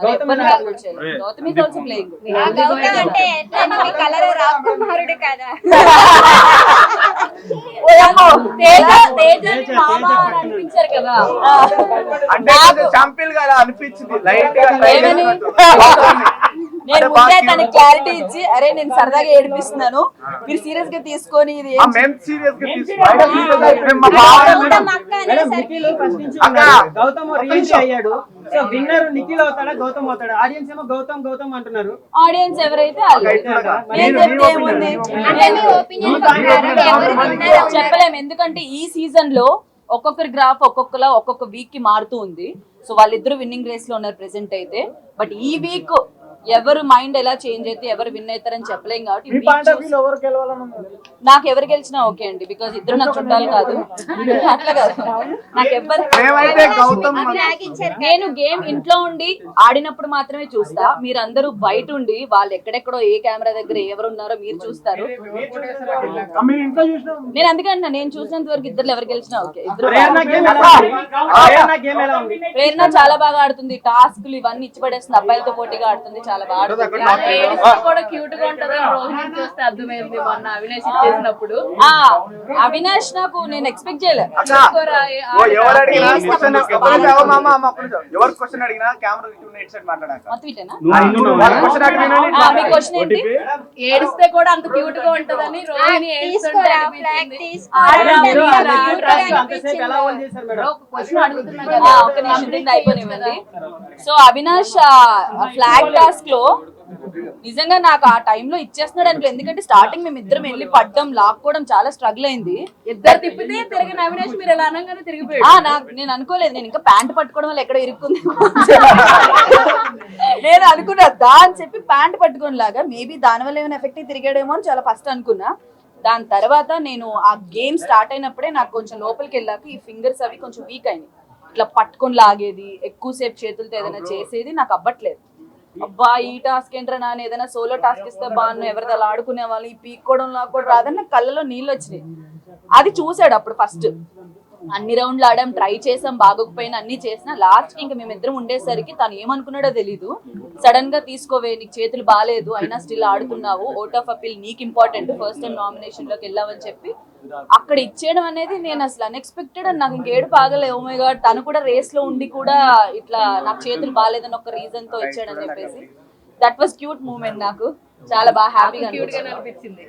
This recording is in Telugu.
Gautam is also playing. అంటే కలర్ రాకుమారుడు కదా. అనిపించారు కదా అంటే చంపిల్ కదా అనిపించింది లైట్ గా. నేను ముందే తనకి క్లారిటీ ఇచ్చి అరే నేను సరదాగా ఏడిపిస్తున్నాను మీరు సీరియస్ గా తీసుకొని ఇది గౌతమ్ రీచ్ అయ్యాడు. సో విన్నర్ నిఖిల్ అవుతాడా గౌతమ్ అవుతాడా? ఆడియన్స్ ఏమో గౌతమ్ గౌతమ్ అంటున్నారు. ఆడియన్స్ ఎవరైతే చెప్పలేము, ఎందుకంటే ఈ సీజన్ లో ఒక్కొక్కరి గ్రాఫ్ ఒక్కొక్కలా ఒక్కొక్క వీక్ కి మారుతూ ఉంది. సో వాళ్ళిద్దరు విన్నింగ్ రేస్ లో ఉన్నారు ప్రెసెంట్ అయితే. బట్ ఈ వీక్ ఎవరు మైండ్ ఎలా చేంజ్ అయితే ఎవరు విన్ అవుతారని చెప్పలేం కాబట్టి నాకు ఎవరు గెలిచినా ఓకే అండి, బికాస్ ఇద్దరు నాకు చుట్టాలు కాదు. అట్లా కాదు, నాకు ఎవరు నేను గేమ్ ఇంట్లో ఉండి ఆడినప్పుడు మాత్రమే చూస్తా. మీరందరూ బయట ఉండి వాళ్ళు ఎక్కడెక్కడో ఏ కెమెరా దగ్గర ఎవరు ఉన్నారో మీరు చూస్తారు. నేను అందుకన్నా నేను చూసినంత వరకు ఇద్దరు ఎవరు గెలిచినా ఓకే. ఇద్దరు ప్రేరణ చాలా బాగా ఆడుతుంది, టాస్క్లు ఇవన్నీ ఇచ్చి పడేస్తుంది, అబ్బాయిలతో పోటీగా ఆడుతుంది, చాలా బాగా కూడా క్యూట్ గా ఉంటుంది. రోహిణి చూస్తే అర్థమైంది మొన్న అవినాష్ ఇచ్చేసినప్పుడు. అవినాష్ నాకు నేను ఎక్స్పెక్ట్ చేయలేదు. ఏడిస్తే కూడా అంత క్యూట్ గా ఉంటదని రోహిణి ఒక నిమిషం అయిపోయినివ్వండి. సో అవినాష్ ఫ్లాగ్ టాస్క్ లో నిజంగా నాకు ఆ టైంలో ఇచ్చేస్తున్నాడు అనుకో, ఎందుకంటే స్టార్టింగ్ మేము ఇద్దరం వెళ్ళి పడ్డం లాక్కోవడం చాలా స్ట్రగుల్ అయింది. ఇద్దరు తిప్పితే తిరిగిన అవినాష్ మీరు ఎలా అనగానే తిరిగిపోయాడు. నేను అనుకోలేదు, నేను ఇంకా ప్యాంట్ పట్టుకోవడం వల్ల ఎక్కడ ఇరుక్కుంది నేను అనుకున్నా అని చెప్పి ప్యాంట్ పట్టుకుని లాగా మేబీ దానివల్ల ఏమైనా ఎఫెక్ట్ తిరిగాడేమో అని చాలా ఫస్ట్ అనుకున్నా. దాని తర్వాత నేను ఆ గేమ్ స్టార్ట్ అయినప్పుడే నాకు కొంచెం లోపలికి వెళ్ళాక ఈ ఫింగర్స్ అవి కొంచెం వీక్ అయినాయి. ఇట్లా పట్టుకొని లాగేది, ఎక్కువసేపు చేతులతో ఏదైనా చేసేది నాకు అవ్వట్లేదు. అబ్బా ఈ టాస్క్ ఏంట్రా నాన్న, ఏదైనా సోలో టాస్క్ ఇస్తే బాగున్నా, ఎవరితో అలా ఆడుకునే వాళ్ళు ఈ పీక్కోవడం లాక్కోవడం రాదని నాకు కళ్ళలో నీళ్ళు వచ్చినాయి. అది చూసాడు అప్పుడు ఫస్ట్. అన్ని రౌండ్లు ఆడాం, ట్రై చేసాం, బాగోకపోయినా అన్ని చేసినా లాస్ట్ కి ఇంకా మేమిద్దరం ఉండేసరికి తను ఏమనుకున్నాడో తెలీదు. సడన్ గా తీసుకోవే నీకు చేతులు బాగాలేదు అయినా స్టిల్ ఆడుతున్నావు, ఓట్ ఆఫ్ అపీల్ నీకు ఇంపార్టెంట్, ఫస్ట్ టైం నామినేషన్ లోకి వెళ్ళావని చెప్పి అక్కడ ఇచ్చేయడం అనేది నేను అసలు అన్ఎక్స్పెక్టెడ్. అని నాకు ఇంకేడు బాగలే. ఓ మై గాడ్, తను కూడా రేస్ లో ఉండి కూడా ఇట్లా నాకు చేతులు బాగాలేదని ఒక రీజన్ తో ఇచ్చాడని చెప్పేసి దట్ వాస్ క్యూట్ మూమెంట్. నాకు చాలా బాగా హ్యాపీగా అనిపించింది.